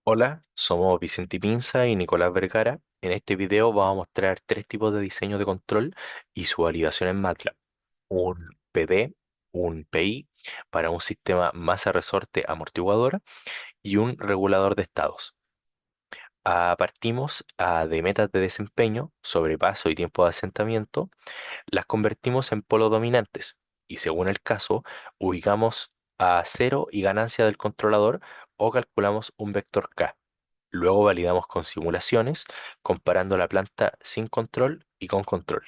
Hola, somos Vicente Pinza y Nicolás Vergara. En este video vamos a mostrar tres tipos de diseño de control y su validación en MATLAB. Un PD, un PI para un sistema masa resorte amortiguadora y un regulador de estados. Partimos de metas de desempeño, sobrepaso y tiempo de asentamiento, las convertimos en polos dominantes y según el caso ubicamos a cero y ganancia del controlador o calculamos un vector K. Luego validamos con simulaciones, comparando la planta sin control y con control.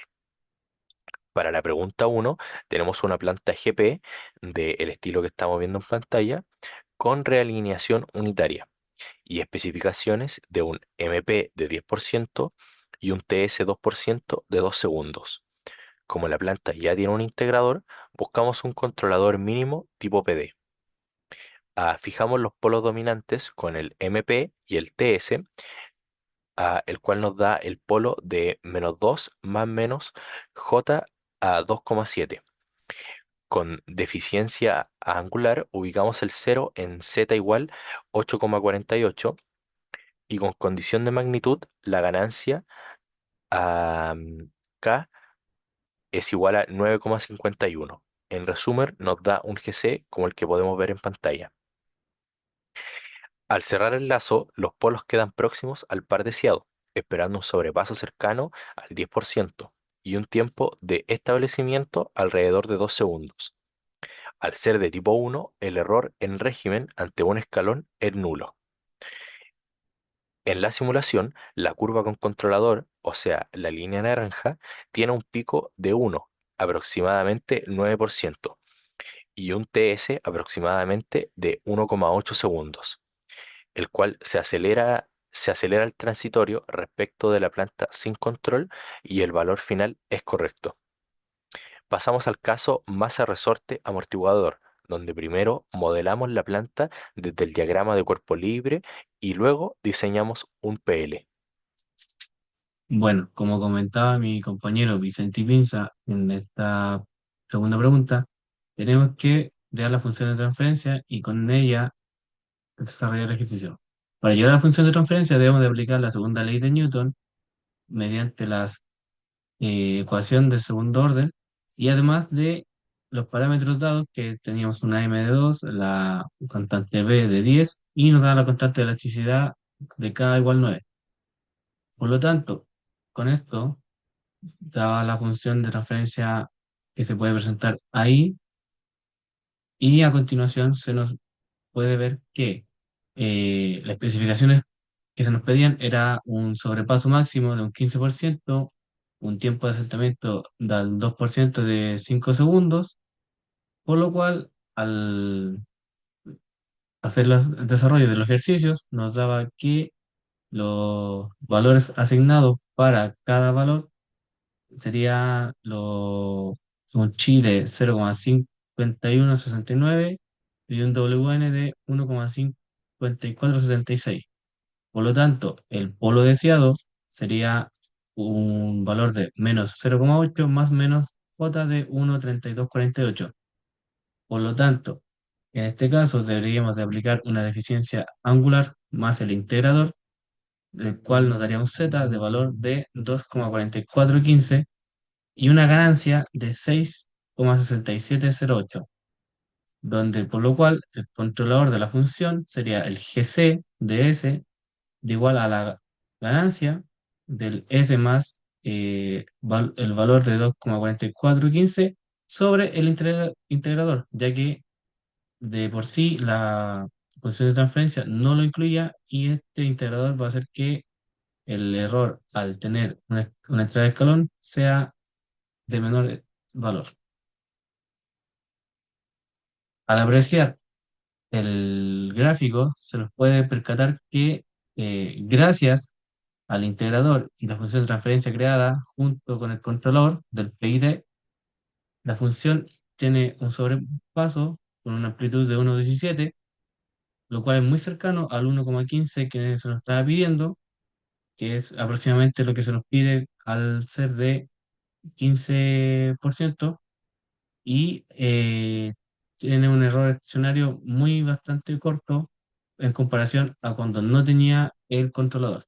Para la pregunta uno tenemos una planta GP del estilo que estamos viendo en pantalla, con realineación unitaria y especificaciones de un MP de 10% y un TS 2% de 2 segundos. Como la planta ya tiene un integrador, buscamos un controlador mínimo tipo PD. Fijamos los polos dominantes con el MP y el TS, el cual nos da el polo de -2 más menos J a 2,7. Con deficiencia angular ubicamos el cero en Z igual 8,48 y con condición de magnitud la ganancia a K es igual a 9,51. En resumen, nos da un GC como el que podemos ver en pantalla. Al cerrar el lazo, los polos quedan próximos al par deseado, esperando un sobrepaso cercano al 10% y un tiempo de establecimiento alrededor de 2 segundos. Al ser de tipo 1, el error en régimen ante un escalón es nulo. En la simulación, la curva con controlador, o sea, la línea naranja, tiene un pico de 1, aproximadamente 9%, y un TS aproximadamente de 1,8 segundos, el cual se acelera el transitorio respecto de la planta sin control y el valor final es correcto. Pasamos al caso masa resorte amortiguador, donde primero modelamos la planta desde el diagrama de cuerpo libre y luego diseñamos un PL. Bueno, como comentaba mi compañero Vicente Pinza en esta segunda pregunta, tenemos que dar la función de transferencia y con ella desarrollar el ejercicio. Para llegar a la función de transferencia debemos de aplicar la segunda ley de Newton mediante las ecuación de segundo orden y además de los parámetros dados que teníamos una m de 2, la constante b de 10 y nos da la constante de elasticidad de k igual 9. Por lo tanto, con esto daba la función de transferencia que se puede presentar ahí y a continuación se nos puede ver que las especificaciones que se nos pedían era un sobrepaso máximo de un 15%, un tiempo de asentamiento del 2% de 5 segundos, por lo cual al hacer el desarrollo de los ejercicios nos daba que los valores asignados para cada valor sería un chi de 0,5169 y un WN de 1,5476. Por lo tanto, el polo deseado sería un valor de menos 0,8 más menos J de 1,3248. Por lo tanto, en este caso deberíamos de aplicar una deficiencia angular más el integrador, el cual nos daría un Z de valor de 2,4415 y una ganancia de 6,6708, donde por lo cual el controlador de la función sería el GC de S de igual a la ganancia del S más el valor de 2,4415 sobre el integrador, ya que de por sí la función de transferencia no lo incluía y este integrador va a hacer que el error al tener una entrada de escalón sea de menor valor. Al apreciar el gráfico, se nos puede percatar que gracias al integrador y la función de transferencia creada junto con el controlador del PID, la función tiene un sobrepaso con una amplitud de 1,17, lo cual es muy cercano al 1,15 que se nos estaba pidiendo, que es aproximadamente lo que se nos pide al ser de 15%, y tiene un error estacionario muy bastante corto en comparación a cuando no tenía el controlador.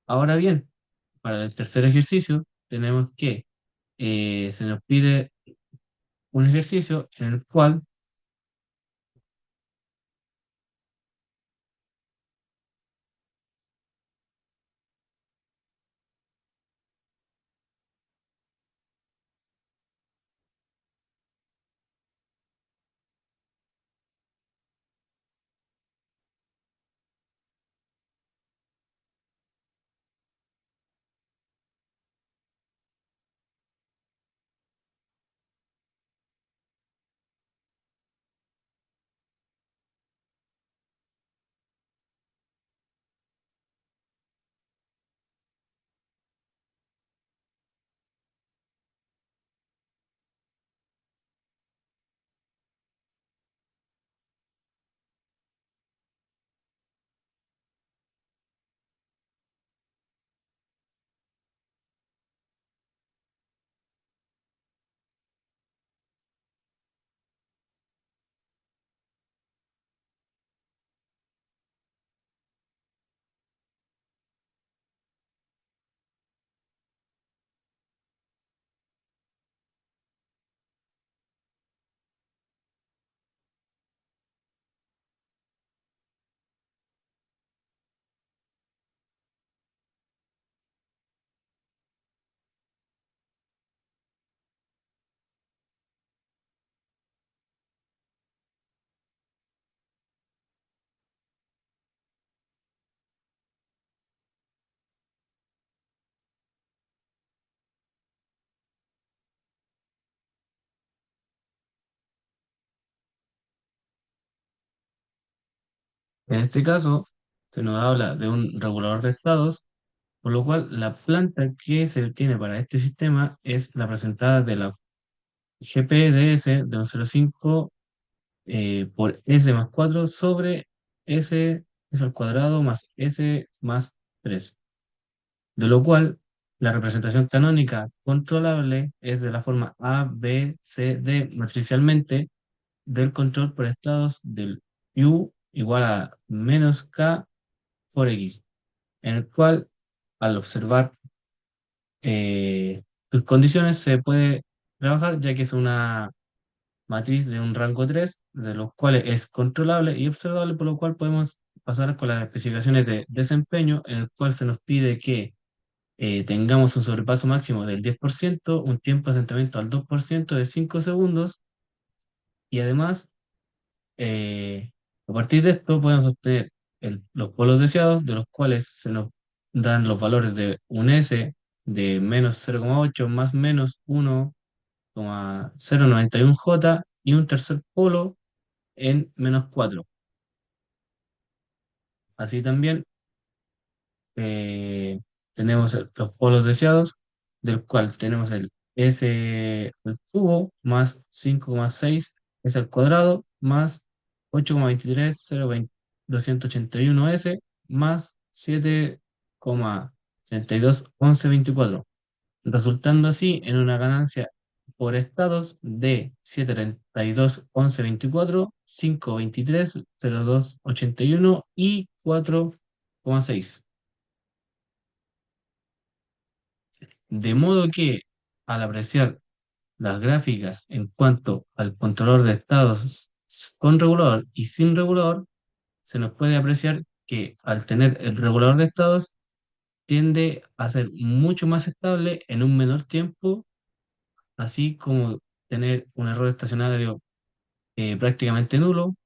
Ahora bien, para el tercer ejercicio tenemos que se nos pide un ejercicio en el cual, en este caso, se nos habla de un regulador de estados, por lo cual la planta que se obtiene para este sistema es la presentada de la GPDS de un 0,5 por S más 4 sobre S al cuadrado más S más 3, de lo cual la representación canónica controlable es de la forma A, B, C, D matricialmente del control por estados del U igual a menos K por X, en el cual al observar sus condiciones se puede trabajar ya que es una matriz de un rango 3 de los cuales es controlable y observable, por lo cual podemos pasar con las especificaciones de desempeño, en el cual se nos pide que tengamos un sobrepaso máximo del 10%, un tiempo de asentamiento al 2% de 5 segundos, y además, a partir de esto podemos obtener los polos deseados, de los cuales se nos dan los valores de un S de menos 0,8 más menos 1,091J y un tercer polo en menos 4. Así también tenemos los polos deseados, del cual tenemos el S al cubo más 5,6 S al cuadrado más 8,23021 S más 7,321124, resultando así en una ganancia por estados de 7,321124, 5,230281 y 4,6. De modo que al apreciar las gráficas en cuanto al controlador de estados con regulador y sin regulador, se nos puede apreciar que al tener el regulador de estados tiende a ser mucho más estable en un menor tiempo, así como tener un error estacionario prácticamente nulo,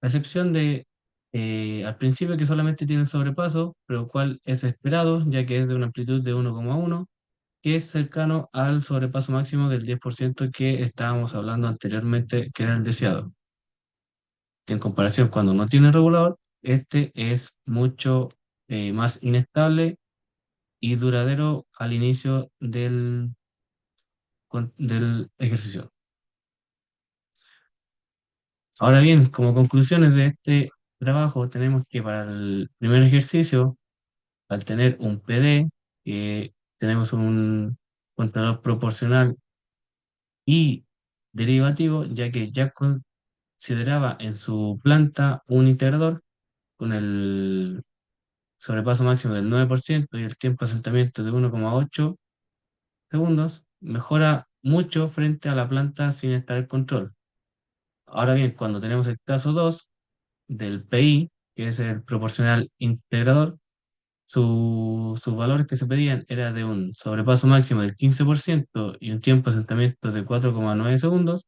a excepción de al principio que solamente tiene sobrepaso, pero cual es esperado, ya que es de una amplitud de 1,1, que es cercano al sobrepaso máximo del 10% que estábamos hablando anteriormente, que era el deseado. Que en comparación cuando no tiene regulador, este es mucho más inestable y duradero al inicio del ejercicio. Ahora bien, como conclusiones de este trabajo, tenemos que para el primer ejercicio, al tener un PD, tenemos un contralor proporcional y derivativo, ya que ya consideraba en su planta un integrador con el sobrepaso máximo del 9% y el tiempo de asentamiento de 1,8 segundos, mejora mucho frente a la planta sin estar el control. Ahora bien, cuando tenemos el caso 2 del PI, que es el proporcional integrador, sus valores que se pedían era de un sobrepaso máximo del 15% y un tiempo de asentamiento de 4,9 segundos.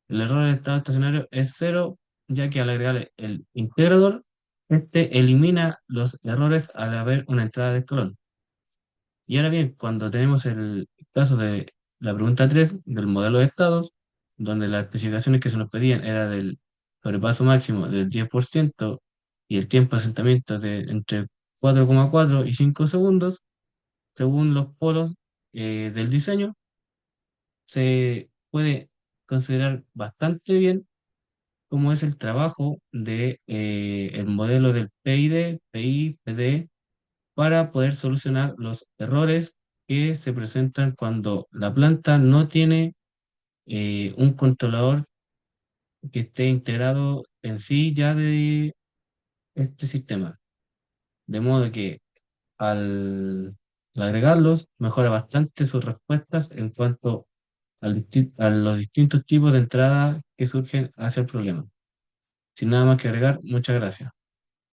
El error del estado estacionario es cero, ya que al agregarle el integrador, este elimina los errores al haber una entrada de escalón. Y ahora bien, cuando tenemos el caso de la pregunta 3 del modelo de estados, donde las especificaciones que se nos pedían era del sobrepaso máximo del 10% y el tiempo de asentamiento de entre 4,4 y 5 segundos, según los polos del diseño, se puede considerar bastante bien cómo es el trabajo de el modelo del PID, PI, PD, para poder solucionar los errores que se presentan cuando la planta no tiene un controlador que esté integrado en sí ya de este sistema. De modo que al agregarlos mejora bastante sus respuestas en cuanto a los distintos tipos de entrada que surgen hacia el problema. Sin nada más que agregar, muchas gracias.